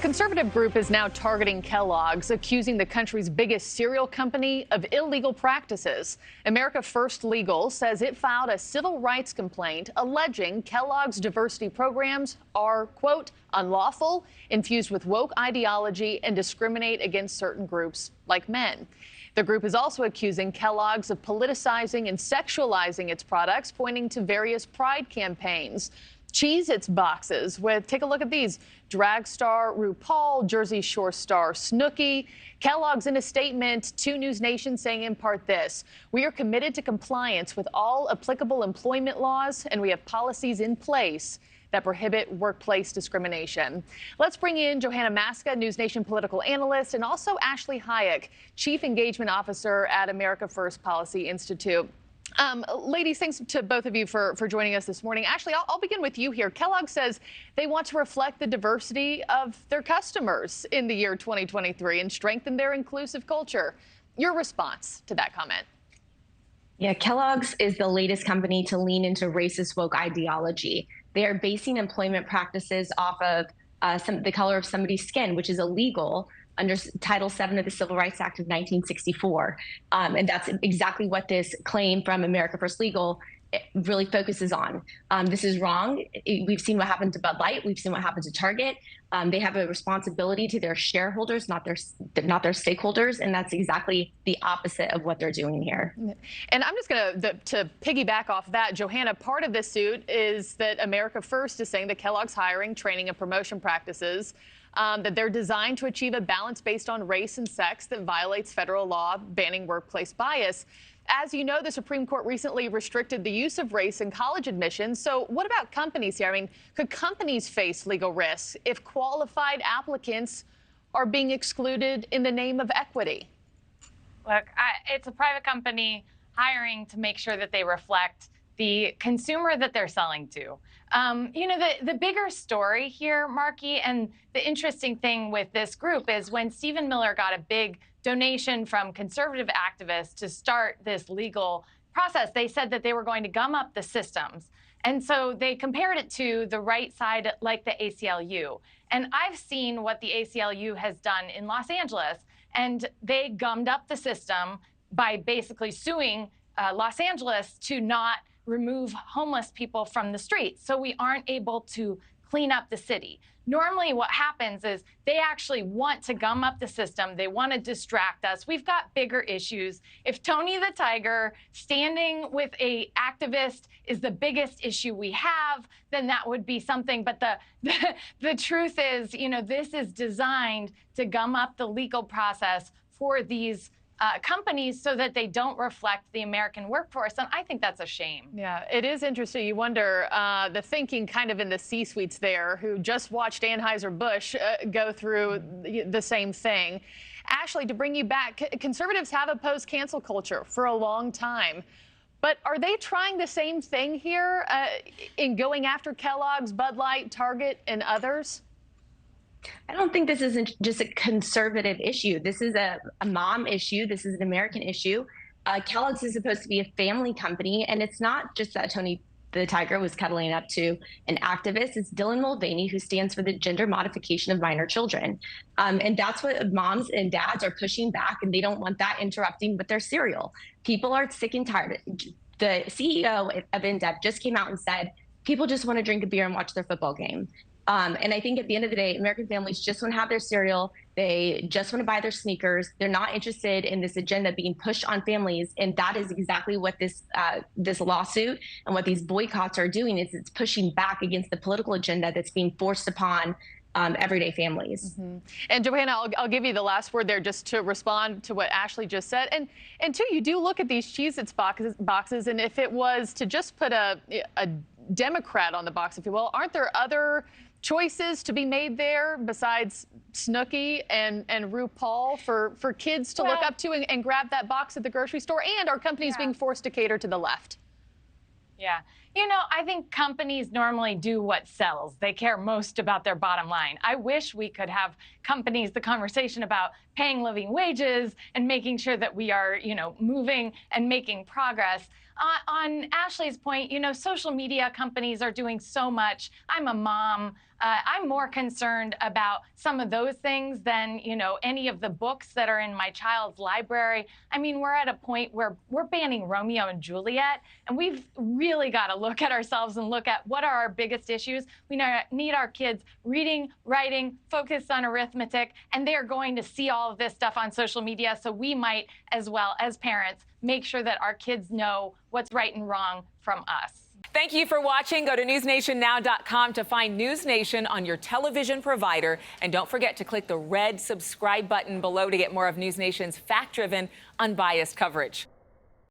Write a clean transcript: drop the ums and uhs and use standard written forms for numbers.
conservative group is now targeting Kellogg's, accusing the country's biggest cereal company of illegal practices. America First Legal says it filed a civil rights complaint alleging Kellogg's diversity programs are, quote, unlawful, infused with woke ideology, and discriminate against certain groups like men. The group is also accusing Kellogg's of politicizing and sexualizing its products, pointing to various pride campaigns. Cheez-Its boxes with, take a look at these, drag star RuPaul, Jersey Shore star Snooki. Kellogg's in a statement to NewsNation saying in part this: we are committed to compliance with all applicable employment laws, and we have policies in place that prohibit workplace discrimination. Let's bring in Johanna Maska, NewsNation political analyst, and also Ashley Hayek, Chief Engagement Officer at America First Policy Institute. Ladies, thanks to both of you for joining us this morning. Ashley, I'll begin with you here. Kellogg says they want to reflect the diversity of their customers in the year 2023 and strengthen their inclusive culture. Your response to that comment? Yeah, Kellogg's is the latest company to lean into racist woke ideology. They are basing employment practices off of the color of somebody's skin, which is illegal under Title VII of the Civil Rights Act of 1964. And that's exactly what this claim from America First Legal really focuses on. This is wrong. We've seen what happened to Bud Light. We've seen what happened to Target. They have a responsibility to their shareholders, not their stakeholders, and that's exactly the opposite of what they're doing here. And I'm just going to piggyback off that, Johanna, part of this suit is that America First is saying that Kellogg's hiring, training, and promotion practices that they're designed to achieve a balance based on race and sex that violates federal law banning workplace bias. As you know, the Supreme Court recently restricted the use of race in college admissions. So what about companies here? I mean, could companies face legal risks if qualified applicants are being excluded in the name of equity? Look, it's a private company hiring to make sure that they reflect the consumer that they're selling to. You know, the bigger story here, Marky, and the interesting thing with this group is when Stephen Miller got a big donation from conservative activists to start this legal process, they said that they were going to gum up the systems. And so they compared it to the right side, like the ACLU. And I've seen what the ACLU has done in Los Angeles, and they gummed up the system by basically suing Los Angeles to not remove homeless people from the streets, so we aren't able to clean up the city. Normally what happens is they actually want to gum up the system. They want to distract us. We've got bigger issues. If Tony the Tiger standing with a activist is the biggest issue we have, then that would be something. But the truth is, you know, this is designed to gum up the legal process for these companies so that they don't reflect the American workforce. And I think that's a shame. Yeah, it is interesting. You wonder the thinking kind of in the C-suites there who just watched Anheuser-Busch go through the same thing. Ashley, to bring you back, conservatives have opposed cancel culture for a long time. But are they trying the same thing here in going after Kellogg's, Bud Light, Target, and others? I don't think this isn't just a conservative issue. This is a mom issue. This is an American issue. Kellogg's is supposed to be a family company, and it's not just that Tony the Tiger was cuddling up to an activist. It's Dylan Mulvaney, who stands for the gender modification of minor children. And that's what moms and dads are pushing back, and they don't want that interrupting with their cereal. People are sick and tired. The CEO of INDEP just came out and said, people just want to drink a beer and watch their football game. And I think at the end of the day, American families just want to have their cereal. They just want to buy their sneakers. They're not interested in this agenda being pushed on families. And that is exactly what this lawsuit and what these boycotts are doing is it's pushing back against the political agenda that's being forced upon everyday families. Mm-hmm. And Johanna, I'll give you the last word there just to respond to what Ashley just said. And two, you do look at these Cheez-Its boxes, and if it was to just put a Democrat on the box, if you will, aren't there other choices to be made there besides Snooki and RuPaul for kids to look up to and grab that box at the grocery store? And are companies being forced to cater to the left? Yeah. You know, I think companies normally do what sells. They care most about their bottom line. I wish we could have companies, the conversation about paying living wages and making sure that we are, you know, moving and making progress. On Ashley's point, social media companies are doing so much. I'm a mom. I'm more concerned about some of those things than, any of the books that are in my child's library. I mean, we're at a point where we're banning Romeo and Juliet, and we've really got to look at ourselves and look at what are our biggest issues. We need our kids reading, writing, focused on arithmetic, and they're going to see all of this stuff on social media. So we might, as well as parents, make sure that our kids know what's right and wrong from us. Thank you for watching. Go to newsnationnow.com to find News Nation on your television provider. And don't forget to click the red subscribe button below to get more of News Nation's fact-driven, unbiased coverage.